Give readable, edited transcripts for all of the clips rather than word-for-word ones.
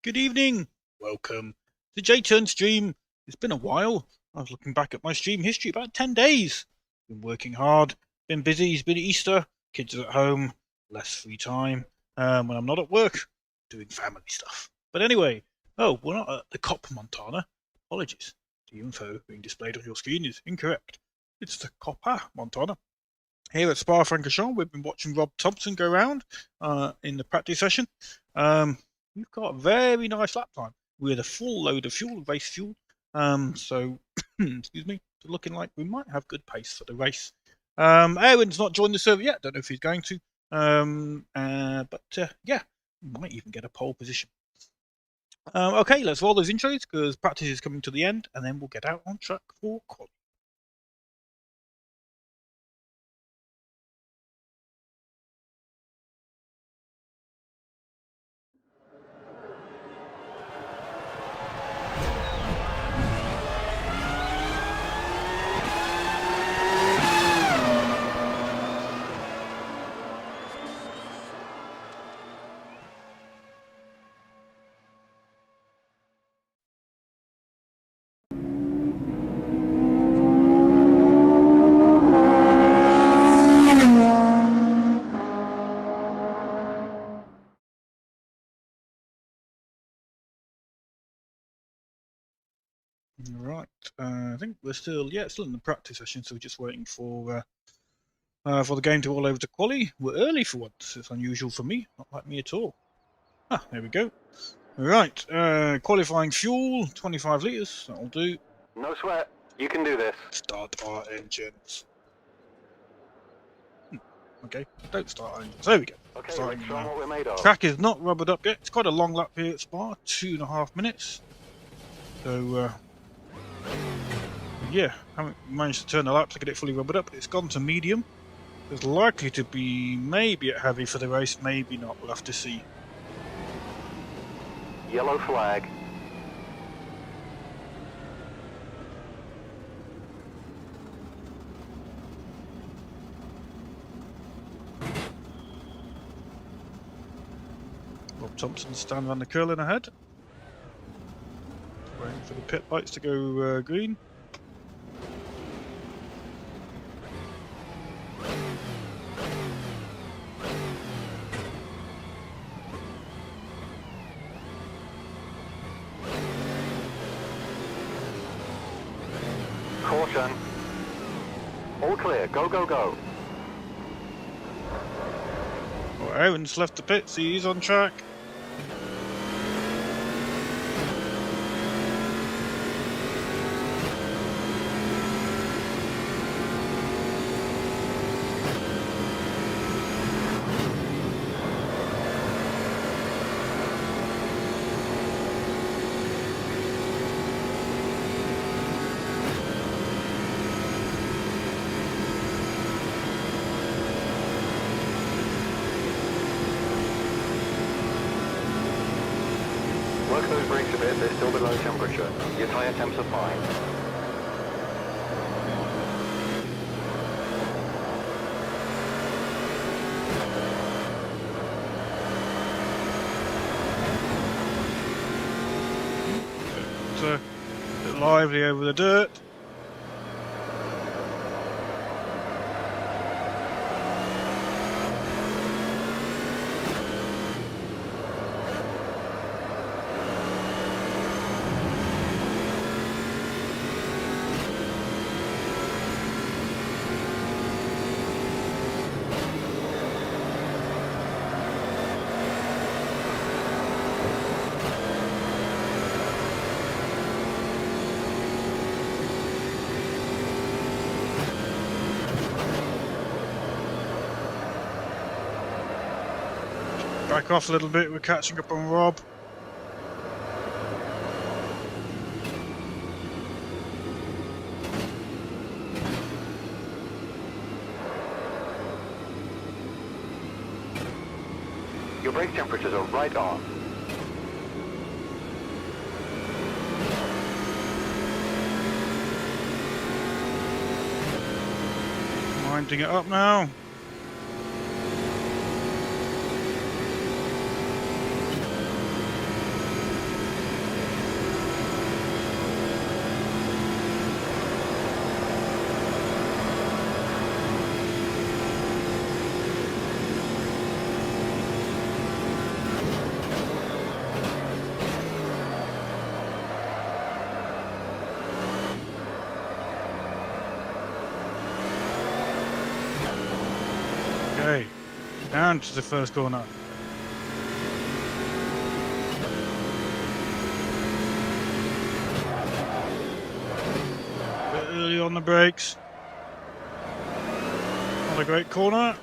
Good evening. Welcome to J-Turn Stream. It's been a while. I was looking back at my stream history, about 10 days. Been working hard, been busy. It's been Easter, kids are at home, less free time when I'm not at work, doing family stuff. But anyway, we're not at the Copa Montana. Apologies. The info being displayed on your screen is incorrect. It's the Copa Montana. Here at Spa-Francorchamps, we've been watching Rob Thompson go around in the practice session. We've got a very nice lap time with a full load of fuel, race fuel. So, excuse me, looking like we might have good pace for the race. Aaron's not joined the server yet. Don't know if he's going to. Yeah, might even get a pole position. Okay, let's roll those intros because practice is coming to the end, and then we'll get out on track for quali. Right, I think we're still in the practice session, so we're just waiting for the game to roll over to quali. We're early for once. It's unusual for me, not like me at all. Ah, there we go. Right, qualifying fuel, 25 litres, that'll do. No sweat, you can do this. Start our engines. Okay, don't start our engines. There we go. Okay, Starting let's show 'em what we're made of. Track is not rubbered up yet. It's quite a long lap here at Spa, 2.5 minutes. So, yeah, haven't managed to turn the lap to get it fully rubbered up. It's gone to medium. There's likely to be maybe at heavy for the race, maybe not. We'll have to see. Yellow flag. Rob Thompson standing on the curling ahead. Waiting for the pit lights to go green. Caution. All clear, go, go, go. Oh, Aaron's left the pits, he's on track. Work those brakes a bit, they're still below temperature. Your tyre temps are fine. It's a bit lively over the dirt. Back off a little bit, we're catching up on Rob. Your brake temperatures are right on. Winding it up now. round to the first corner. Bit early on the brakes. Not a great corner.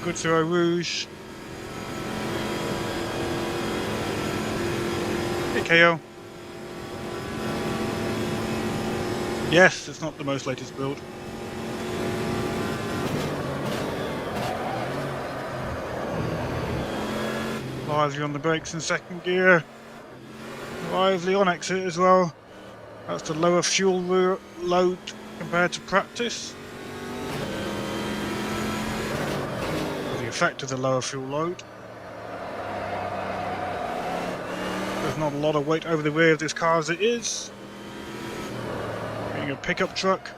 Good through Rouge. Hey KO. Yes, it's not the most latest build. Lively on the brakes in second gear. Lively on exit as well. That's the lower fuel load compared to practice. Effect of the lower fuel load. There's not a lot of weight over the rear of this car as it is. Being a pickup truck.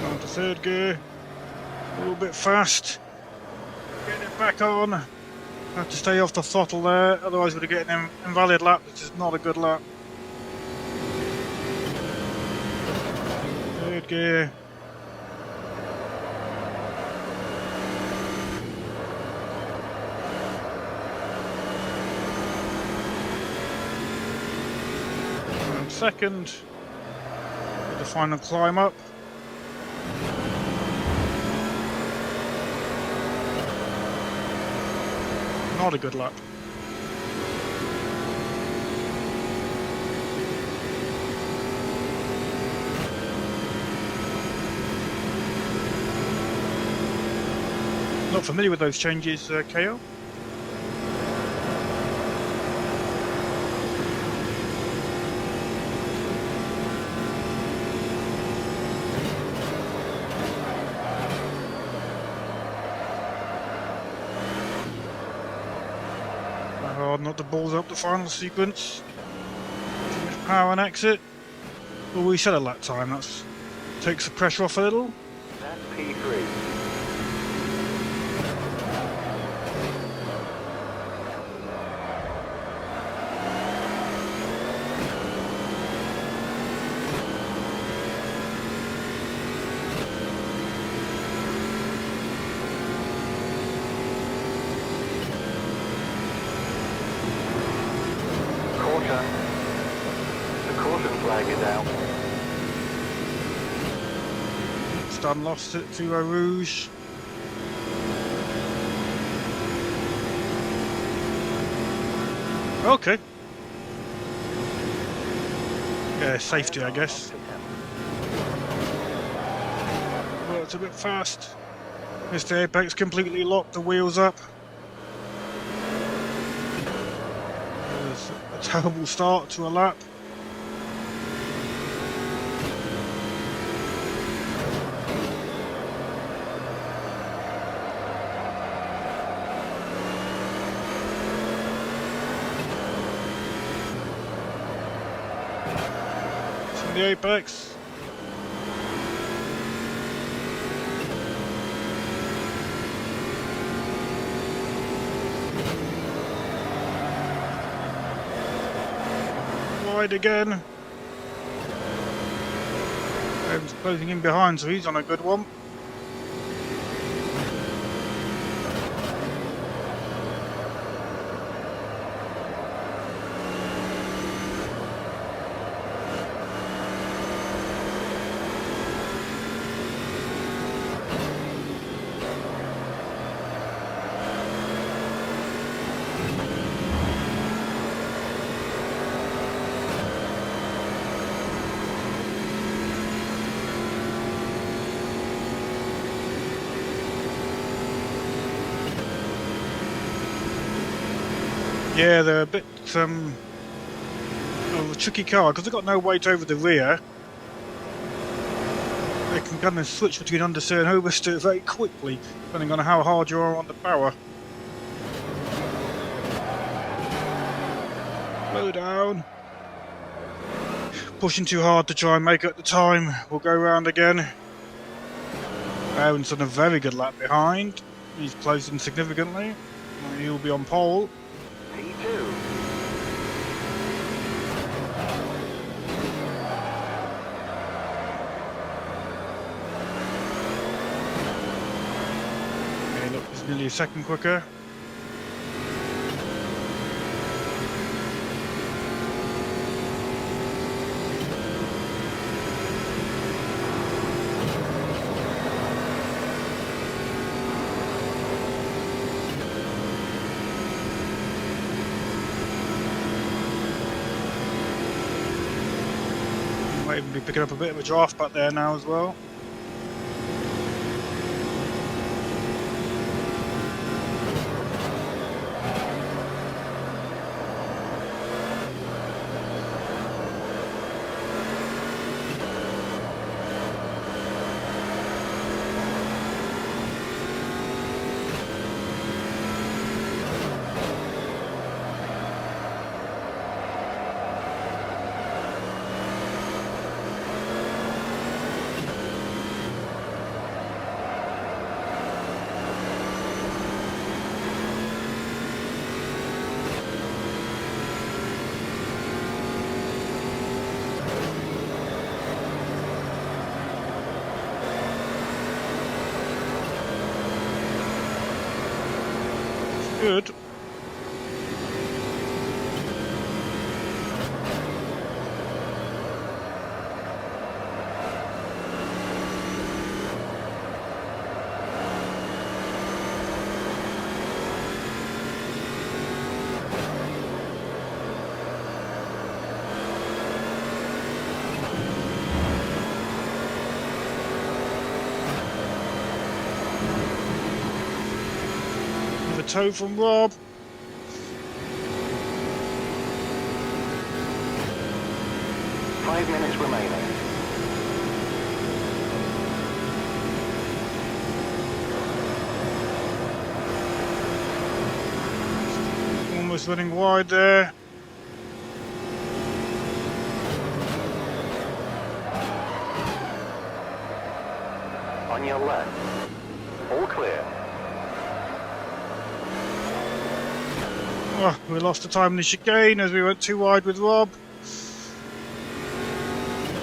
On to third gear. A little bit fast. Getting it back on. Have to stay off the throttle there, otherwise we're getting an invalid lap, which is not a good lap. Third gear. And second, with the final climb up. Not a good lap. Not familiar with those changes, KO? Not the balls up the final sequence. Too much power on exit. Well, we set a lap time. That takes the pressure off a little. That's P3. The caution flag is out. Stan lost it to Rouge. Okay. Yeah, safety, I guess. Worked a bit fast. Mr. Apex completely locked the wheels up. A terrible start to a lap. It's in the Apex. Wide again. And closing in behind, so he's on a good one. Yeah, they're a bit of a tricky car because they've got no weight over the rear. They can kind of switch between understeer and oversteer very quickly, depending on how hard you are on the power. Slow down. Pushing too hard to try and make up the time. We'll go round again. Aaron's done a very good lap behind. He's closing significantly. He'll be on pole. P2. Okay, look, he's nearly a second quicker. Might even be picking up a bit of a draft back there now as well. Good. Toe from Rob. Five minutes remaining. Almost running wide there. On your left. All clear. Oh, we lost the time in the chicane as we went too wide with Rob.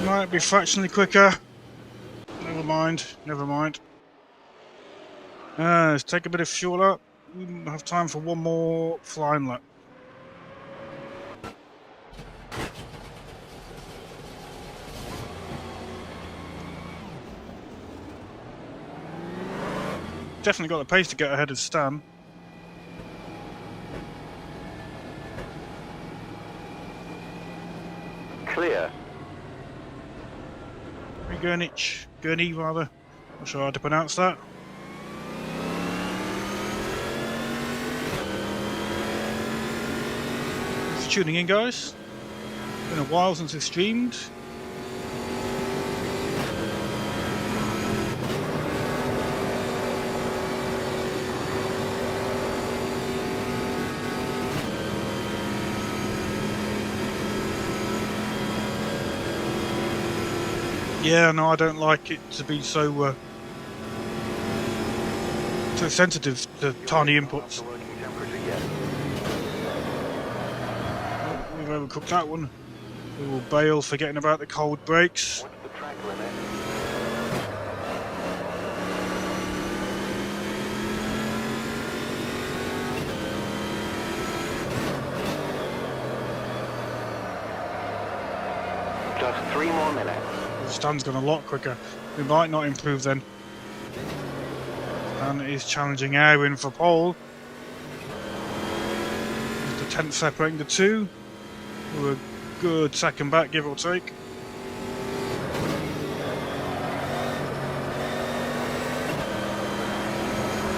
Might be fractionally quicker. Never mind, never mind. Let's take a bit of fuel up. We have time for one more flying lap. Definitely got the pace to get ahead of Stan. Clear. Gurney rather. Not sure how to pronounce that. Thanks for tuning in, guys. Been a while since we've streamed. Yeah, no, I don't like it to be so sensitive to tiny inputs. The working temperature yet. Oh, we've overcooked that one. We will bail, forgetting about the cold brakes. What's the track limit? Just 3 more minutes. Stan's gone a lot quicker. We might not improve then. Stan is challenging Aaron for pole. There's the 10th separating the two. We're a good second back, give or take.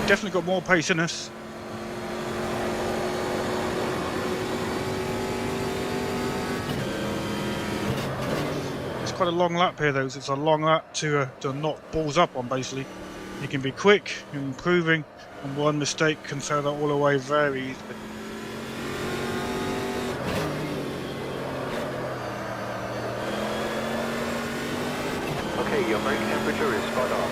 Definitely got more pace in us. Quite a long lap here though, so it's a long lap to knock balls up on basically. You can be quick, improving, and one mistake can throw that all away very easily. Okay, your brake temperature is spot on.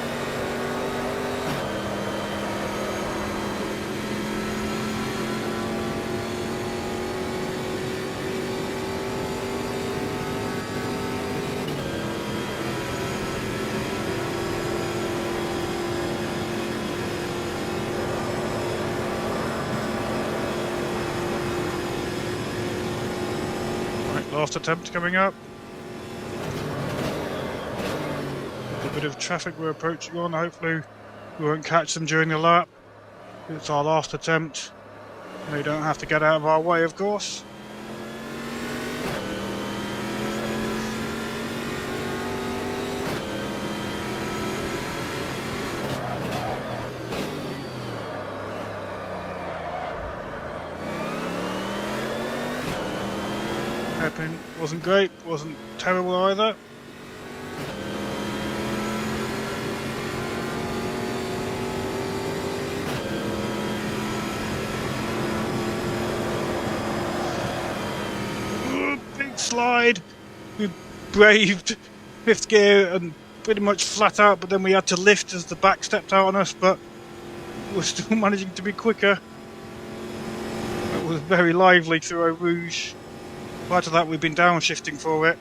Last attempt coming up. A bit of traffic we're approaching on. Hopefully we won't catch them during the lap. It's our last attempt. They don't have to get out of our way, of course. Hairpin wasn't great, wasn't terrible either. Ooh, big slide. We braved fifth gear and pretty much flat out, but then we had to lift as the back stepped out on us, but we're still managing to be quicker. It was very lively through Eau Rouge. Prior to that, we've been downshifting for it.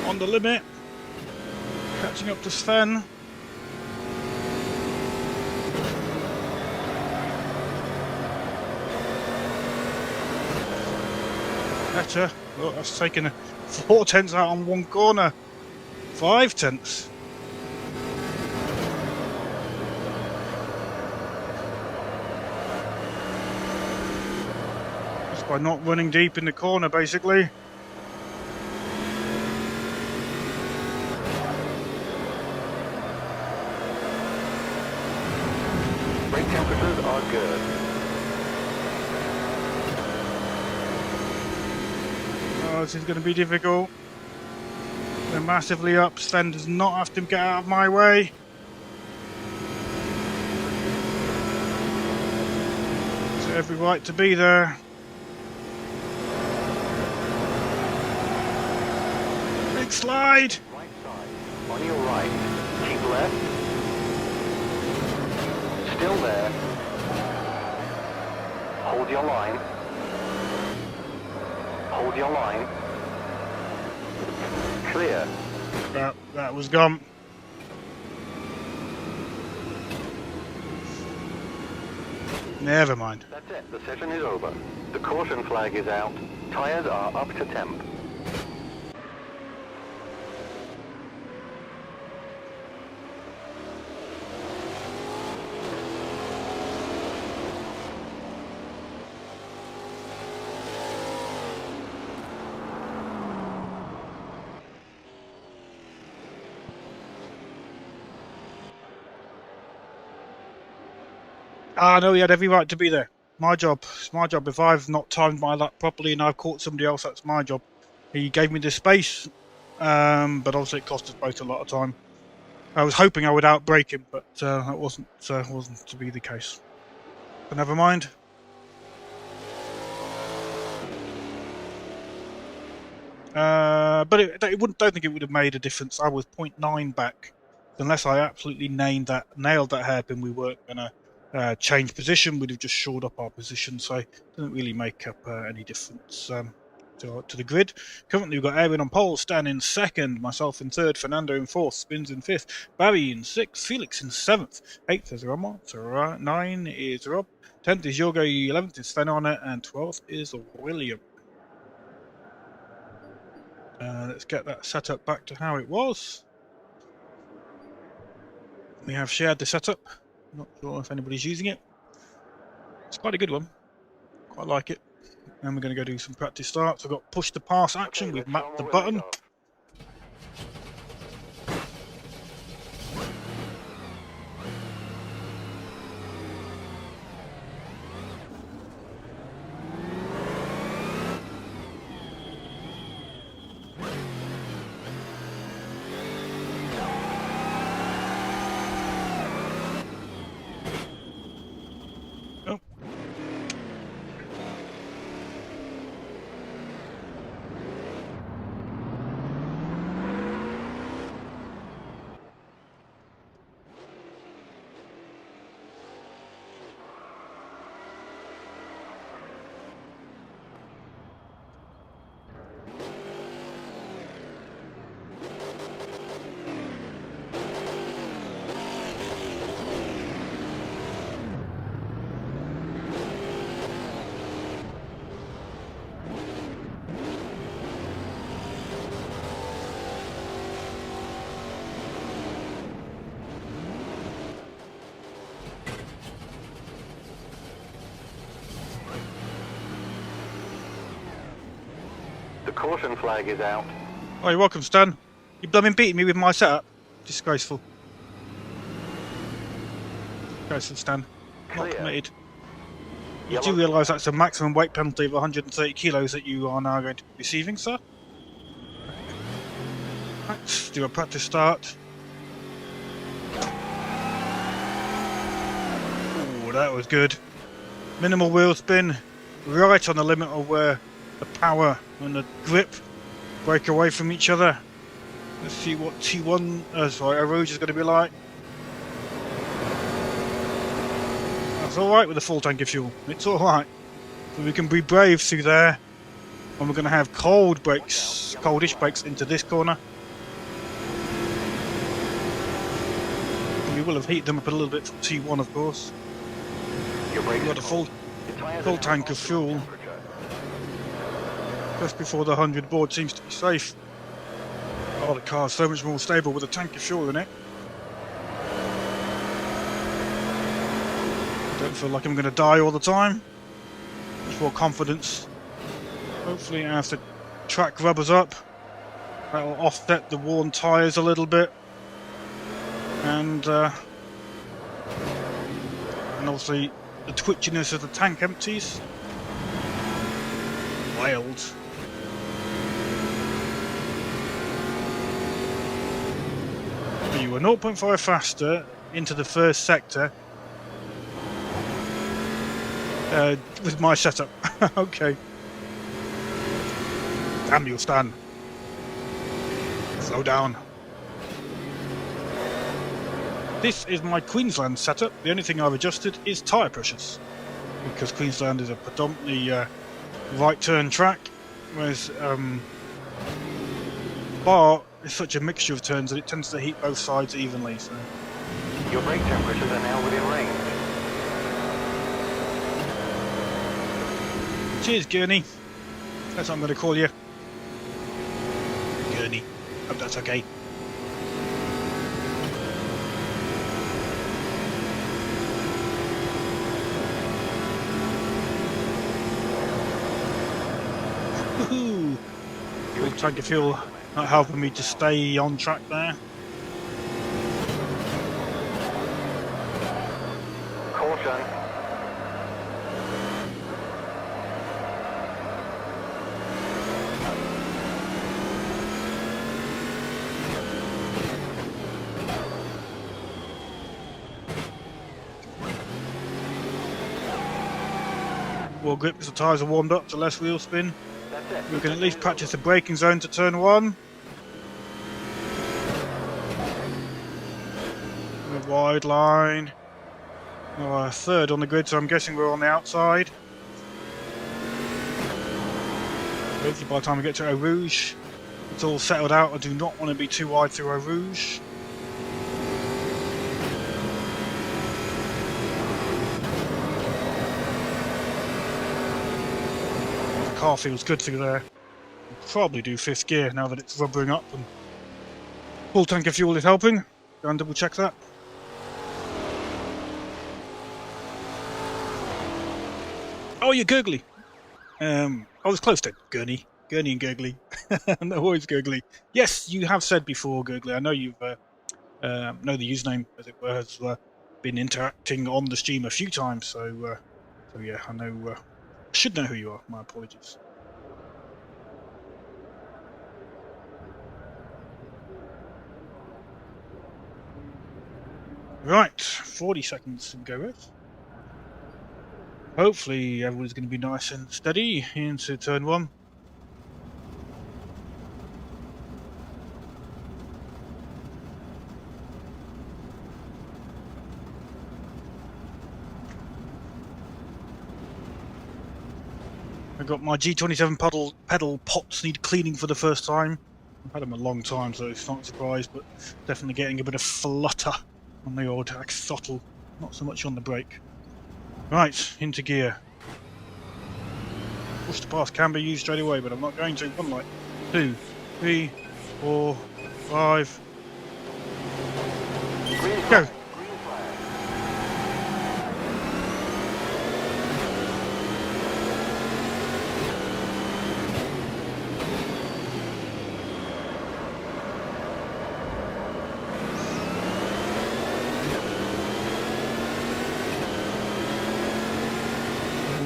On the limit, catching up to Sven. Better. Look, that's taken 4 tenths out on one corner. 5 tenths. Just by not running deep in the corner, basically. Brake temperatures are good. Oh, this is going to be difficult. They're massively up. Sven does not have to get out of my way. It's every right to be there. Big slide. Right side. On your right. Keep left. Still there. Hold your line. Hold your line. Clear. That was gone. Never mind. That's it. The session is over. The caution flag is out. Tires are up to temp. Ah, no, he had every right to be there. My job. It's my job. If I've not timed my lap properly and I've caught somebody else, that's my job. He gave me the space, but obviously it cost us both a lot of time. I was hoping I would outbrake him, but that wasn't to be the case. But never mind. But it wouldn't. Don't think it would have made a difference. I was 0.9 back, unless I absolutely nailed that hairpin. We weren't gonna change position. We'd have just shored up our position, so it doesn't really make up any difference to the grid. Currently, we've got Aaron on pole, Stan in second, myself in third, Fernando in fourth, Spins in fifth, Barry in sixth, Felix in seventh, 8th is Rama, 9 is Rob, 10th is Yoga, 11th is Fenana, and 12th is William. Let's get that setup back to how it was. We have shared the setup. Not sure if anybody's using it. It's quite a good one. Quite like it. And we're going to go do some practice starts. I've got push to pass action. We've mapped the button. caution flag is out. Oh, you're welcome, Stan. You blooming beating me with my setup. Disgraceful. Disgraceful, Stan. Not Clear. permitted. You Yellow. do realise that's a maximum weight penalty of 130 kilos that you are now going to be receiving, sir? Let's do a practice start. Oh, that was good. Minimal wheel spin, right on the limit of where the power and the grip break away from each other. Let's see what T1, Rouge is going to be like. That's alright with a full tank of fuel. It's alright. So we can be brave through there. And we're going to have coldish brakes into this corner. We will have heated them up a little bit from T1, of course. We've got a full tank of fuel. Just before the 100 board seems to be safe. Oh, the car's so much more stable with a tank of fuel in it. I don't feel like I'm going to die all the time. Much more confidence. Hopefully as the track rubbers up, that'll offset the worn tyres a little bit. And obviously the twitchiness of the tank empties. Wild. You were 0.5 faster into the first sector with my setup. Okay. Damn you, Stan. Slow down. This is my Queensland setup. The only thing I've adjusted is tyre pressures, because Queensland is a predominantly right turn track, whereas Bar is such a mixture of turns that it tends to heat both sides evenly. So. Your brake temperatures are now within range. Cheers, Gurney. That's what I'm going to call you. Gurney. Hope that's okay. Woohoo! Full tank of fuel not helping me to stay on track there. Caution. More grip as the tyres are warmed up to less wheel spin. We can at least practice the braking zone to turn 1. A wide line. Oh, a third on the grid, so I'm guessing we're on the outside. Hopefully by the time we get to Eau Rouge, it's all settled out. I do not want to be too wide through Eau Rouge. The car feels good through there. I'll probably do 5th gear now that it's rubbering up and full tank of fuel is helping. Go and double check that. Oh, you're gurgly. I was close to Gurney and Gurgly. No, always Gurgly. Yes, you have said before, Gurgly. I know you've know the username, as it were, has been interacting on the stream a few times. So yeah, I know. Should know who you are. My apologies. Right, 40 seconds to go with. Hopefully everyone's going to be nice and steady into turn 1. I got my G27 pedal pots need cleaning for the first time. I've had them a long time, so it's not a surprise, but definitely getting a bit of flutter on the old axle, not so much on the brake. Right, into gear. Push to pass can be used straight away, but I'm not going to. 1 light, 2, 3, 4, 5. Go!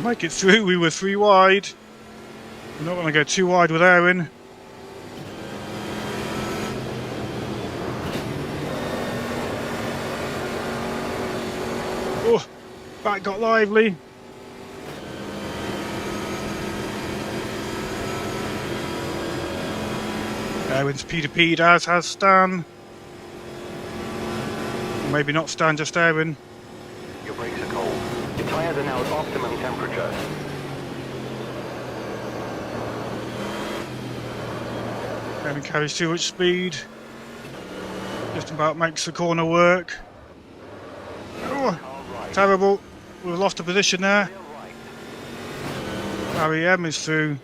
make it through. We were 3 wide. We're not going to go too wide with Aaron. Oh, back got lively. Aaron's P2P'd, as has Stan. Maybe not Stan, just Aaron. Your brakes are cold. Your tyres are now at optimum temperature. Aaron carries too much speed. Just about makes the corner work. Oh, terrible. We've lost a position there. Barry M is through.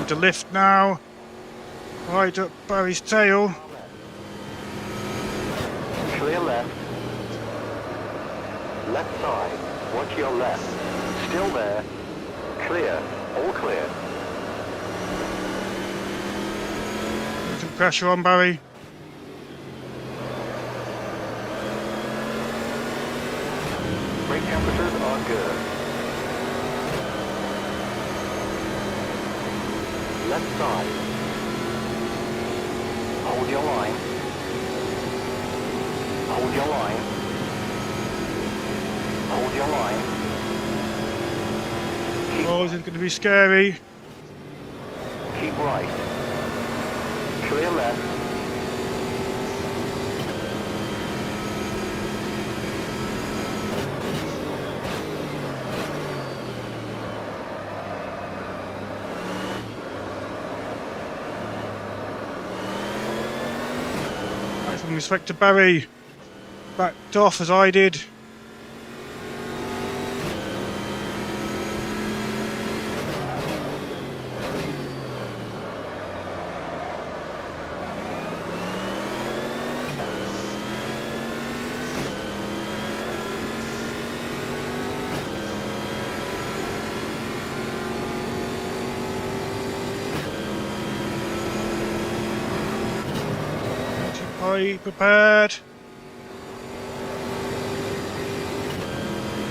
To lift now, right up Barry's tail. Clear left. Left side. Watch your left. Still there. Clear. All clear. Some pressure on Barry. Brake temperatures are good. Left side. Hold your line. Hold your line. Hold your line. Oh, this is going to be scary. Keep right. Clear left. From respect to Barry, backed off as I did. Prepared.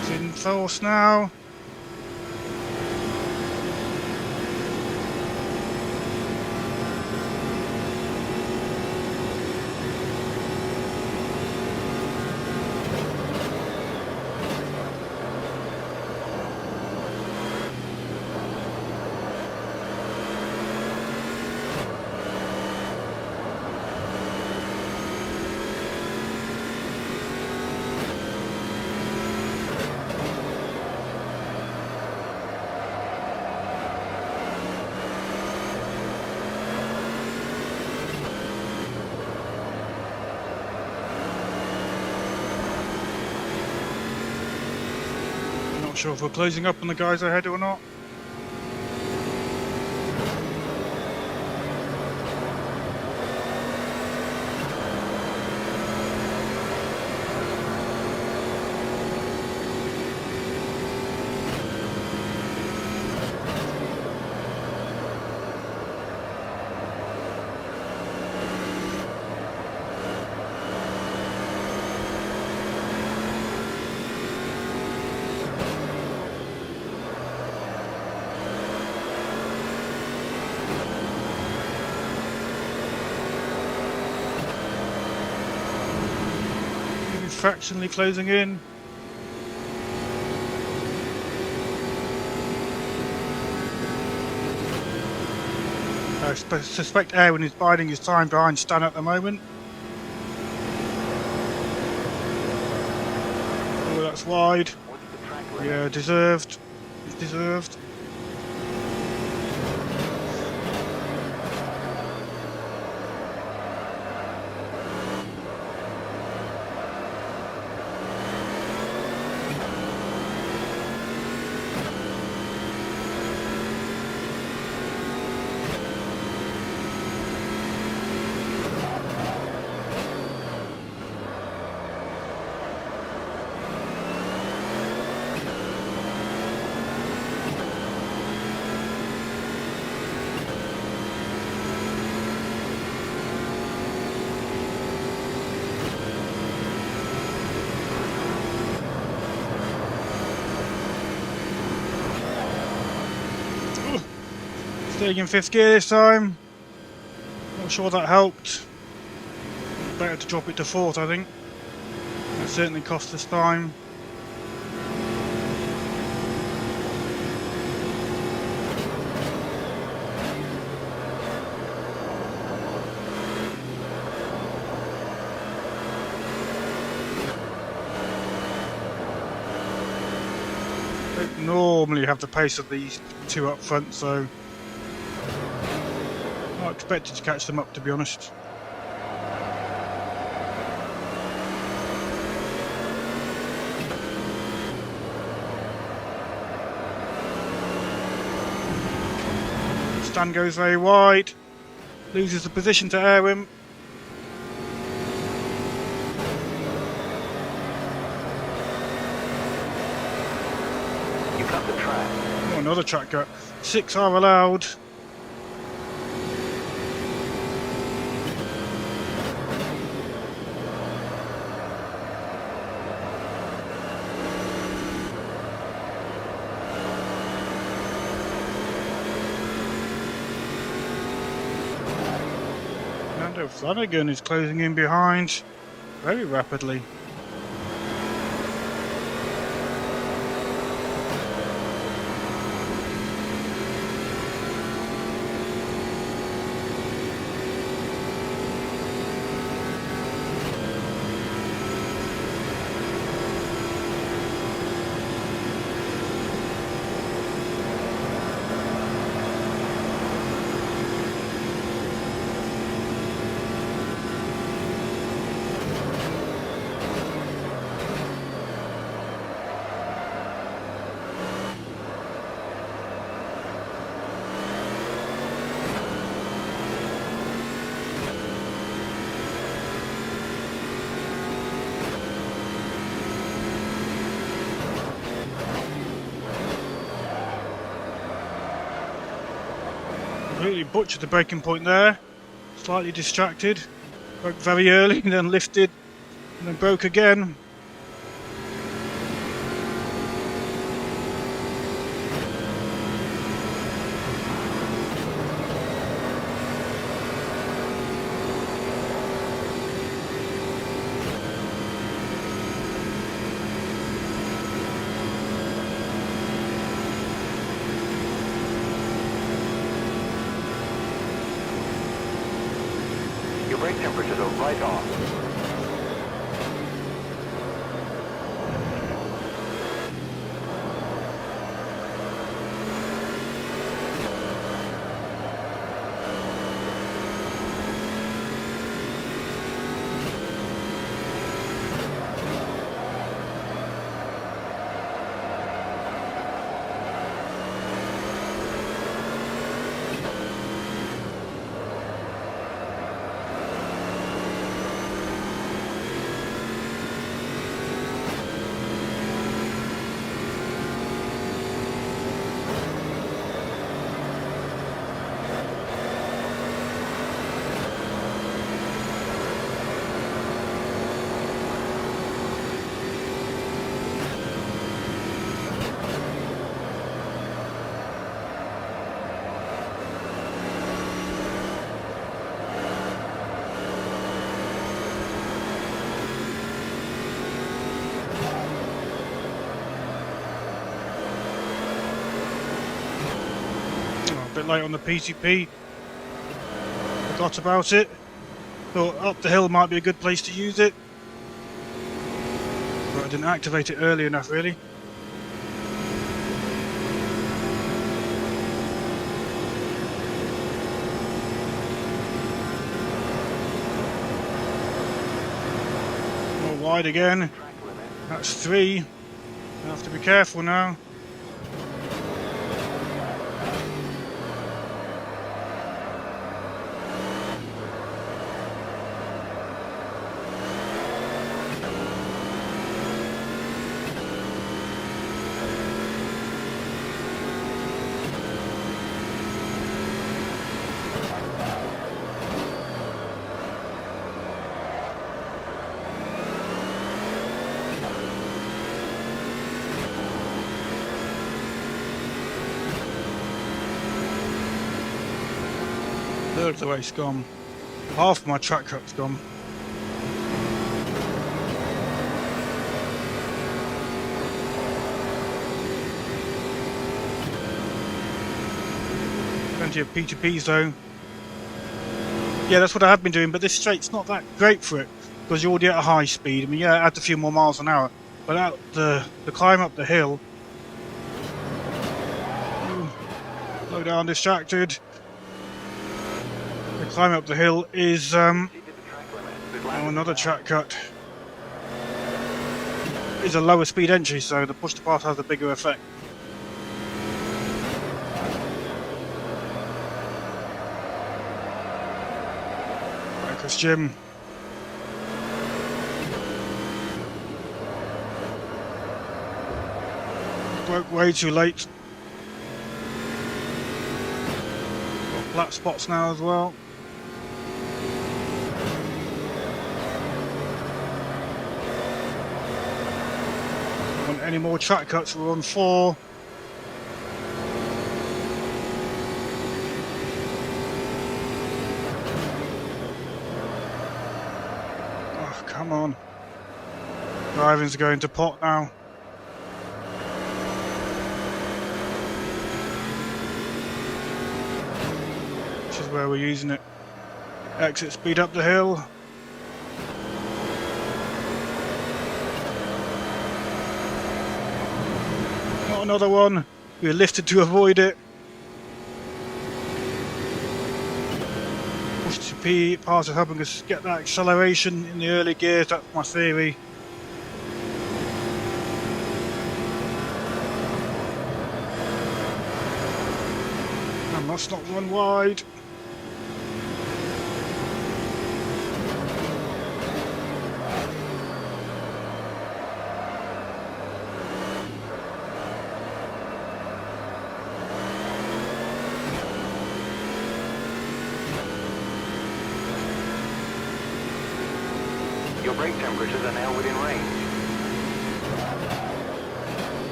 It's in force now. Not sure if we're closing up on the guys ahead or not. Fractionally closing in. I suspect Aaron is biding his time behind Stan at the moment. Oh, that's wide. Yeah, deserved. It's deserved. Staying in 5th gear this time. Not sure that helped. Better to drop it to 4th, I think. That certainly cost us time. Don't normally have the pace of these two up front, so I expected to catch them up, to be honest. Stand goes very wide, loses the position to air him. You cut the track. Oh, another track cut. 6 are allowed. Flanagan is closing in behind very rapidly. Completely butchered the braking point there. Slightly distracted. Broke very early and then lifted and then broke again. Your brake temperatures are right on. A bit late on the PCP. Forgot about it. Thought up the hill might be a good place to use it. But I didn't activate it early enough, really. More wide again. That's 3. I have to be careful now. third of the race gone. Half of my track cut's gone. Plenty of P2Ps though. Yeah, that's what I have been doing, but this straight's not that great for it because you're already at a high speed. I mean, yeah, add a few more miles an hour, but out the climb up the hill. Slow down, distracted. The climb up the hill is another track cut. Is a lower speed entry, so the push to pass has a bigger effect. Chris Jim. Broke way too late. Got flat spots now as well. Want any more track cuts? We're on 4. Come on. Driving's going to pot now. Which is where we're using it. Exit speed up the hill. Not another one. We were lifted to avoid it. Push to P, pass is helping us get that acceleration in the early gears, that's my theory. I must not run wide. Your brake temperatures are now within range.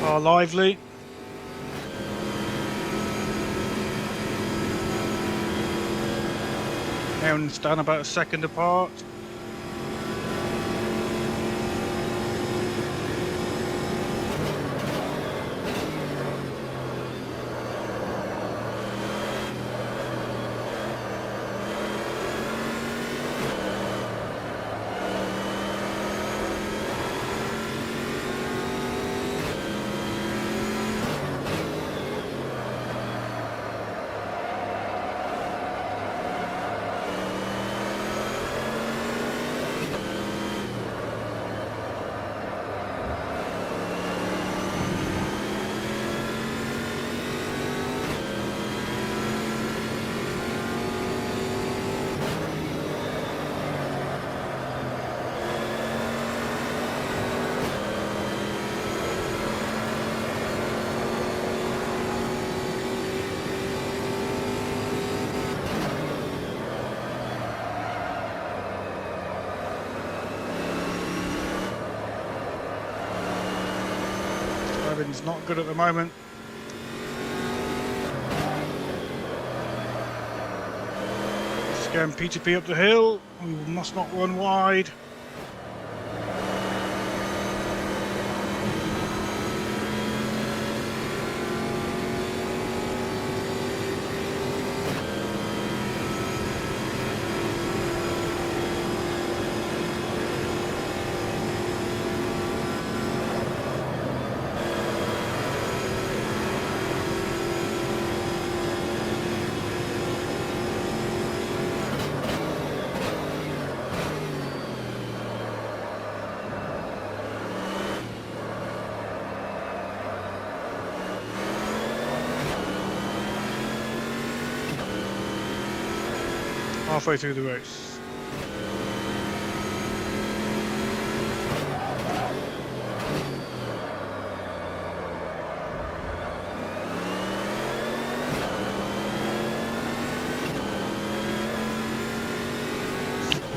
Are lively. Aaron's done about a second apart. Driving's not good at the moment. Again, P2P up the hill. We must not run wide. Halfway through the race.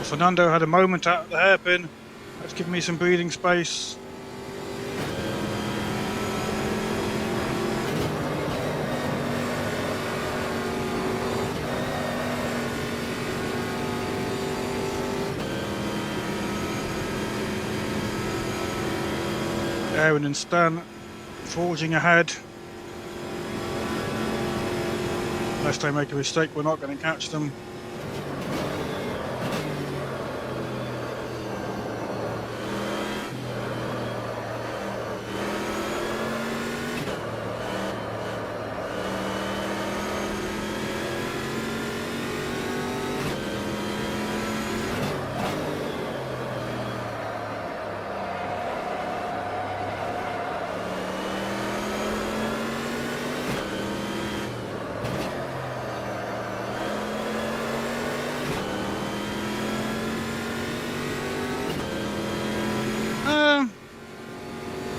Fernando had a moment out of the hairpin. That's given me some breathing space. Aaron and Stan forging ahead. Unless they make a mistake, we're not going to catch them.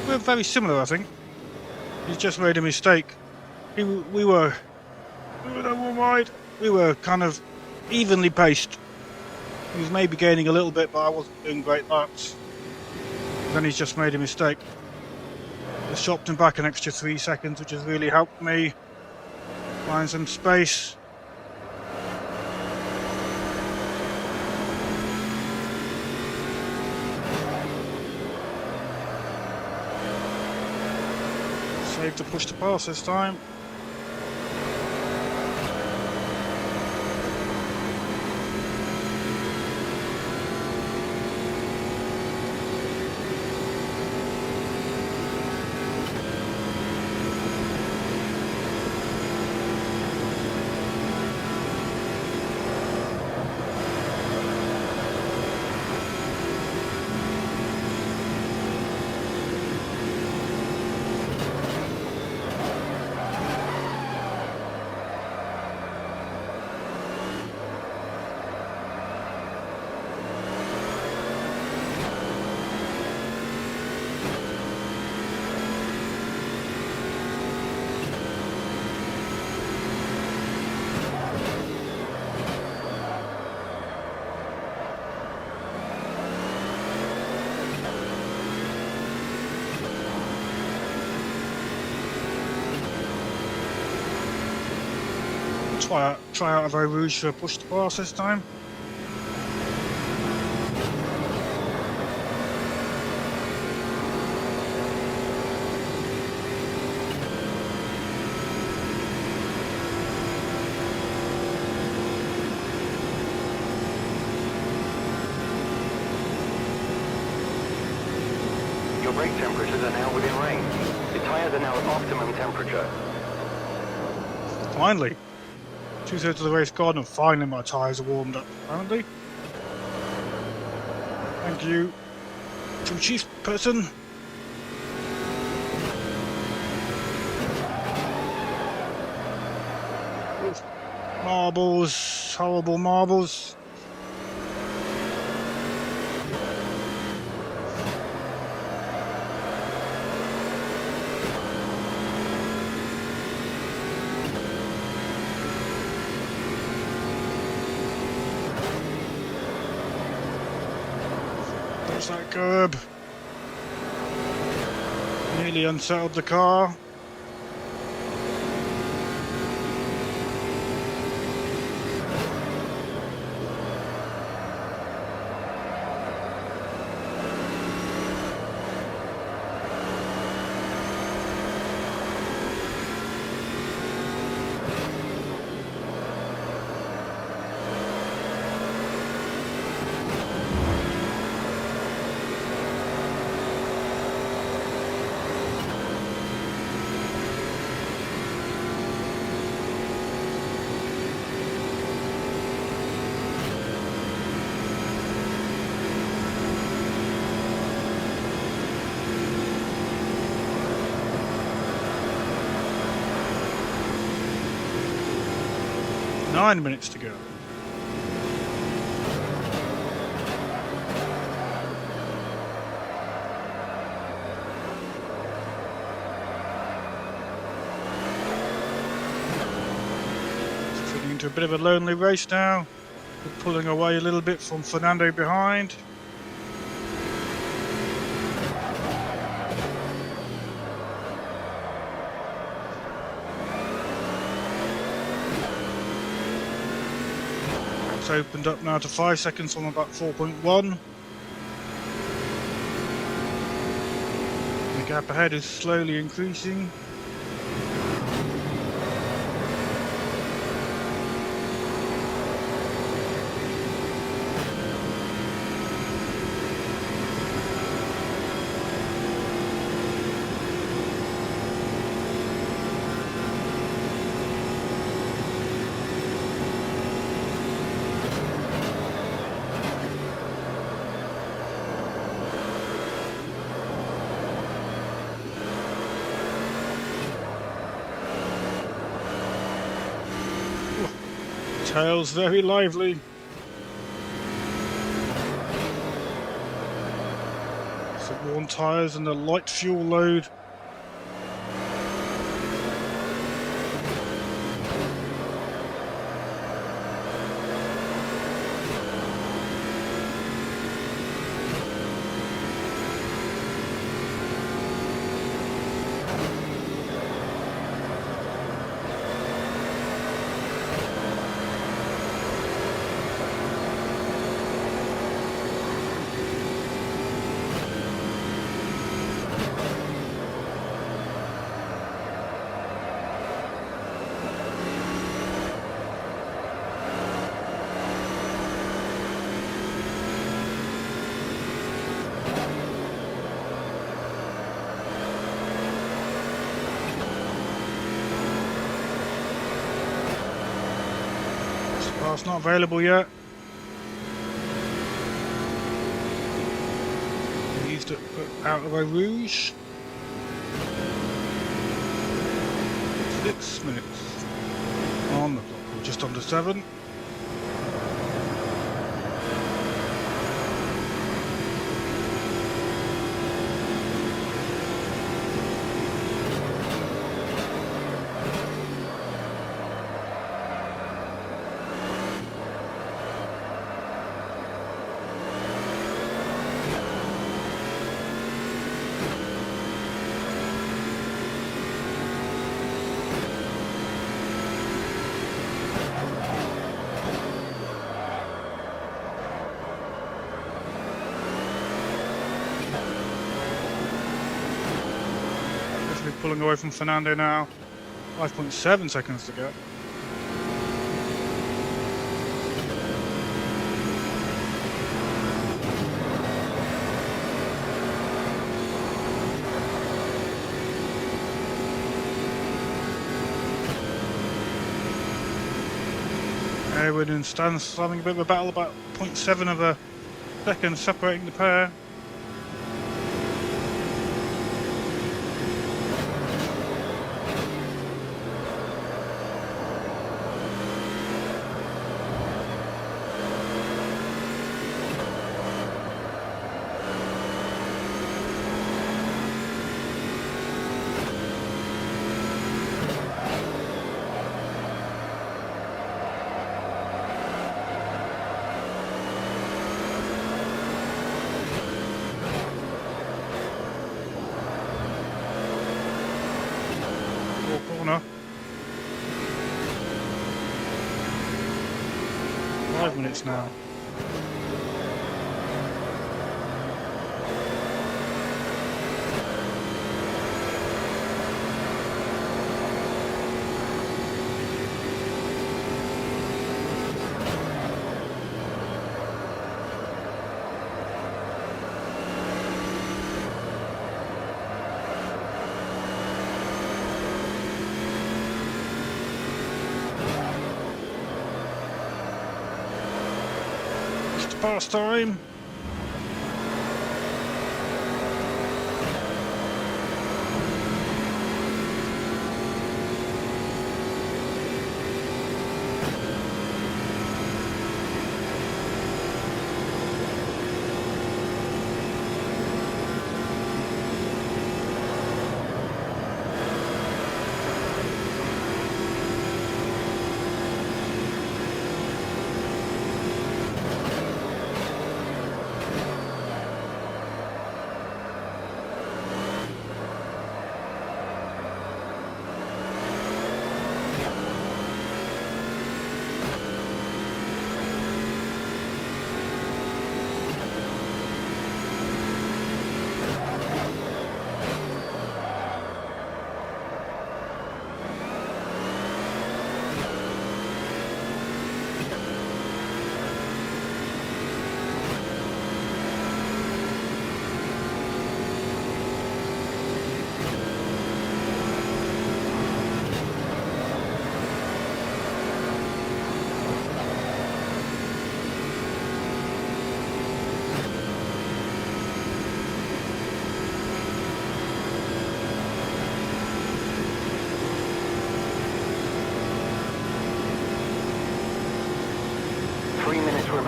We're very similar, I think. He's just made a mistake. We were one wide. We were kind of evenly paced. He was maybe gaining a little bit, but I wasn't doing great laps. Then he's just made a mistake. I chopped him back an extra 3 seconds, which has really helped me find some space. Save to push to pass this time. Try out a very rouge for a push to pass this time. Your brake temperatures are now within range. Your tires are now at optimum temperature. Finally. 2/3 of the race gone and finally my tyres are warmed up, apparently. Thank you, crew chief person. Marbles, horrible marbles. That curb nearly unsettled the car. Nine minutes to go. It's turning into a bit of a lonely race now. We're pulling away a little bit from Fernando behind. It's opened up now to 5 seconds from about 4.1. The gap ahead is slowly increasing. Tail's very lively. Some worn tyres and a light fuel load. It's not available yet. We used it out of a rouge. 6 minutes on the clock. We're just under 7. Pulling away from Fernando now. 5.7 seconds to go. Edwin and Stan having a bit of a battle, about 0.7 of a second separating the pair. Corner. 5 minutes now. Past time.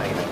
remaining.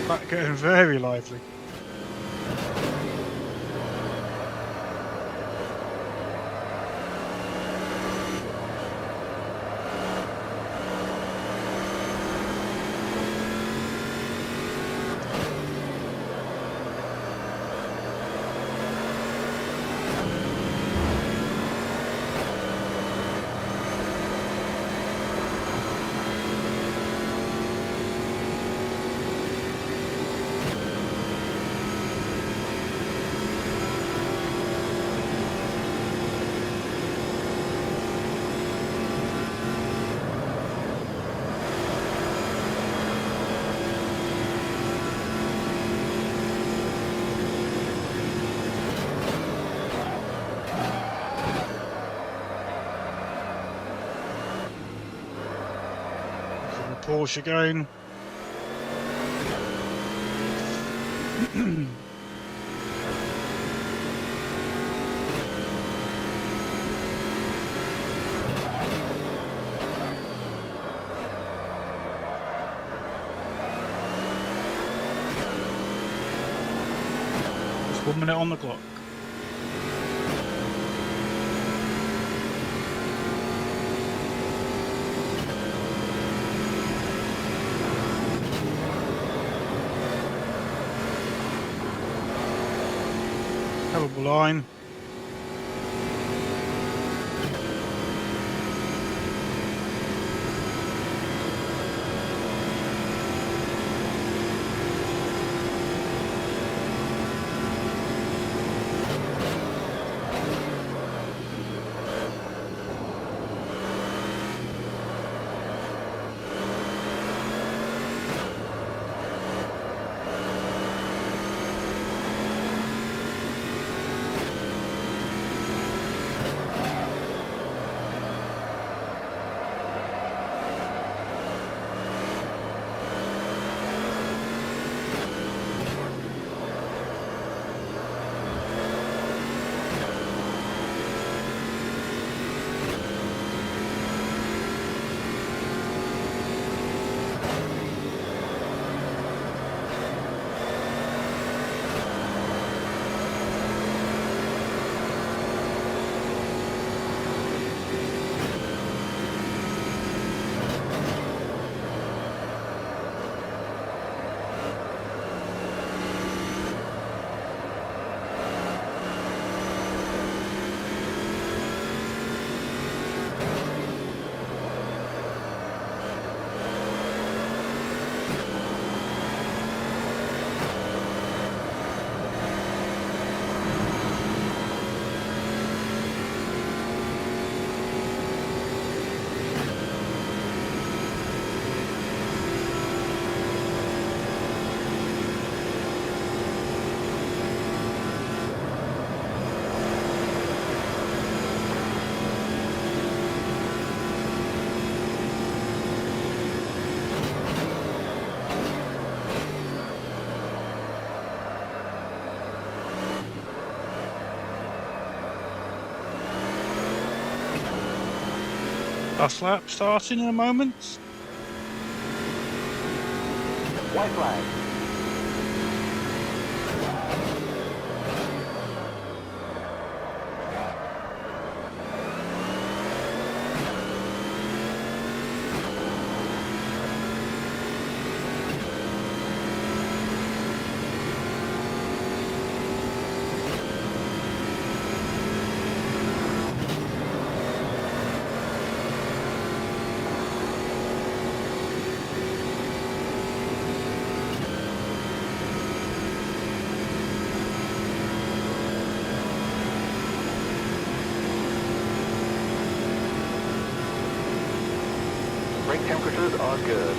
That getting very lively. Porsche again. Just 1 minute on the clock. Terrible line. Last lap starting in a moment. White flag. Brake temperatures are good.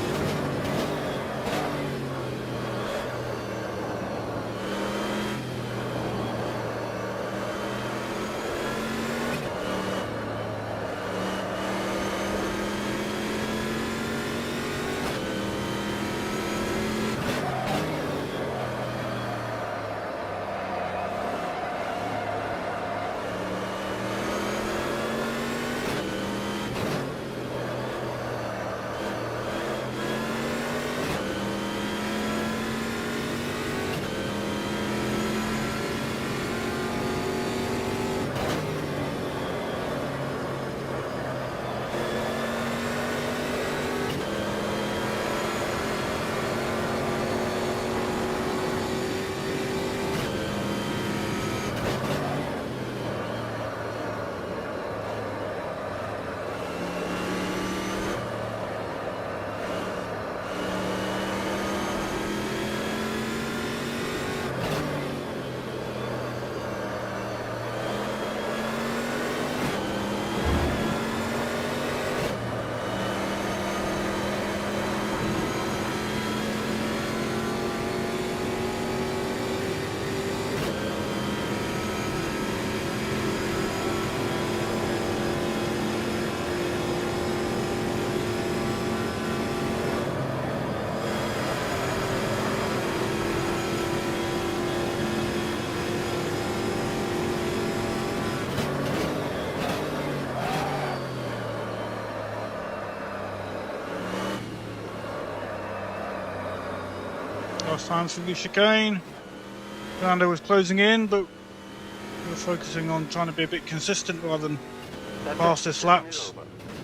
Last time through the chicane. Fernando was closing in, but we were focusing on trying to be a bit consistent rather than fastest laps.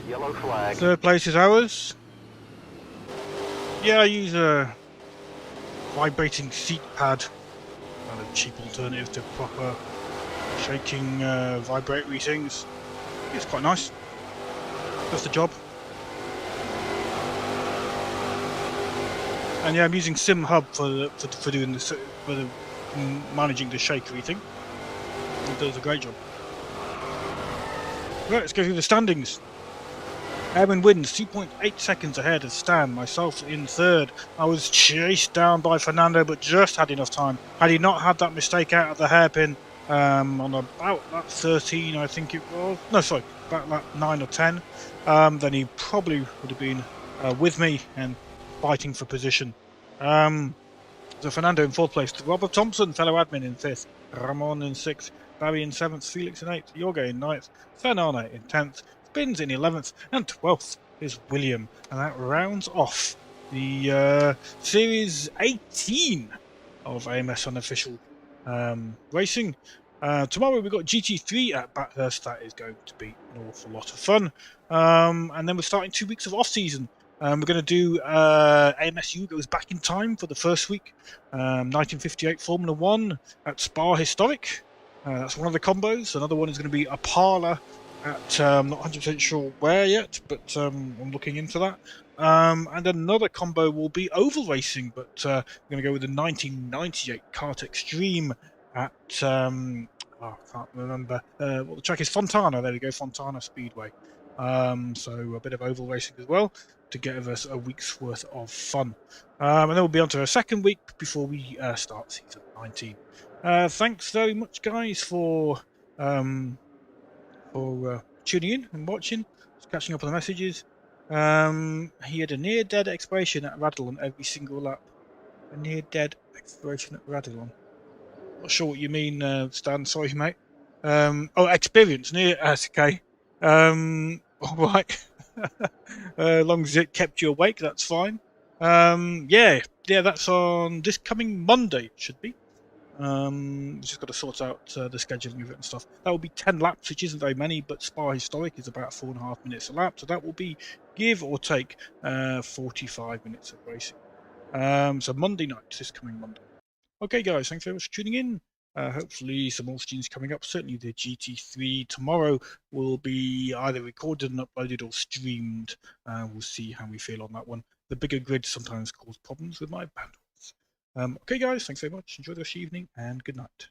Yellow flag. Third place is ours. Yeah, I use a vibrating seat pad, kind of cheap alternative to proper shaking vibratory things. It's quite nice. Does the job. And yeah, I'm using SimHub for doing this, for the managing the shakery thing. It does a great job. Right, let's go through the standings. Evan wins 2.8 seconds ahead of Stan, myself in third. I was chased down by Fernando, but just had enough time. Had he not had that mistake out of the hairpin on about lap 13, I think it was. No, sorry, about lap 9 or 10. Then he probably would have been with me and fighting for position. So Fernando in fourth place, Robert Thompson, fellow admin, in fifth, Ramon in sixth, Barry in seventh, Felix in eighth, Jorge in ninth, Fernanda in 10th, Spins in 11th, and 12th is William. And that rounds off the Series 18 of AMSUnofficial racing. Tomorrow we've got GT3 at Bathurst. That is going to be an awful lot of fun. And then we're starting 2 weeks of off-season. We're going to do AMSU goes back in time for the first week. 1958 Formula 1 at Spa Historic. That's one of the combos. Another one is going to be a parlour at, not 100% sure where yet, but I'm looking into that. And another combo will be oval racing, but we're going to go with the 1998 Kart Extreme at, I can't remember. Well, the track is Fontana. There we go, Fontana Speedway. So a bit of oval racing as well to give us a week's worth of fun. And then we'll be on to a second week before we start season 19. Thanks very much, guys, for tuning in and watching, just catching up on the messages. He had a near-dead expiration at Radlon every single lap. A near-dead expiration at Radlon. Not sure what you mean, Stan. Sorry, mate. Oh, experience. Near. Okay. All right. As long as it kept you awake, that's fine. Yeah, that's on this coming Monday. It should be. Just got to sort out the scheduling of it and stuff. That will be 10 laps, which isn't very many, but Spa Historic is about 4.5 minutes a lap, so that will be, give or take, 45 minutes of racing. So Monday night, this coming Monday. Okay, guys, thanks very much for tuning in. Hopefully some more streams coming up. Certainly the GT3 tomorrow will be either recorded and uploaded or streamed. We'll see how we feel on that one. The bigger grid sometimes causes problems with my bandwidth. Okay, guys, thanks very much. Enjoy the rest of the evening, and good night.